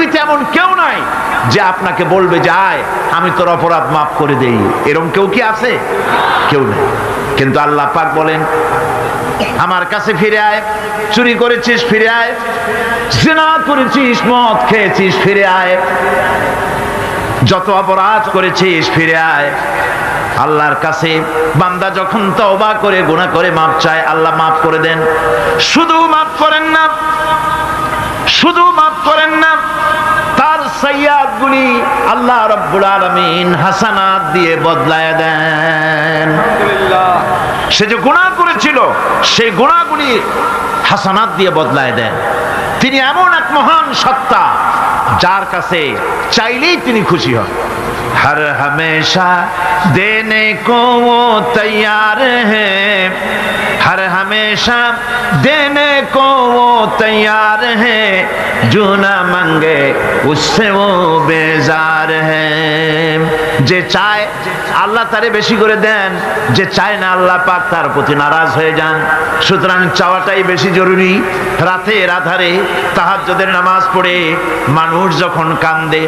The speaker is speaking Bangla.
পৃথিবীতে এমন কেউ নাই যে আপনাকে বলবে যে আয় আমি তোর অপরাধ মাফ করে দেই, এরকম কেউ কি আছে? কেউ নেই। কিন্তু আল্লাহ পাক বলেন আমার কাছে ফিরে আয়, চুরি করেছিস ফিরে আয়, জিনা করেছিস, মদ খেয়েছিস ফিরে আয়, যত অপরাধ করেছিস ফিরে আয়। আল্লাহর কাছে বান্দা যখন তওবা করে গুনাহ করে মাপ চায়, আল্লাহ মাফ করে দেন। শুধু মাফ করেন না, শুধু মাফ করেন না, তার সাইয়্যাত গুলি আল্লাহ রাব্বুল আলামিন হাসানাত দিয়ে বদলায় দেন। আলহামদুলিল্লাহ, সে যে গুনাহ করেছিল সেই গুনাহগুলি হাসানাত দিয়ে বদলায় দেন। তিনি এমন এক মহান সত্তা যার কাছে চাইলেই তিনি খুশি হন। हर हमेशा देने को वो तैयार है, हर हमेशा देने को वो तैयार है, जो ना मांगे उससे वो बेजार है। যে চায় আল্লাহ তারে বেশি করে দেন, যে চায় না আল্লাহ পাক তার প্রতি নারাজ হয়ে যান। সুতরাং চাওয়াটাই বেশি জরুরি। রাতের আধারে তাহাজ্জুদের নামাজ পড়ে মানুষ যখন কান্দে,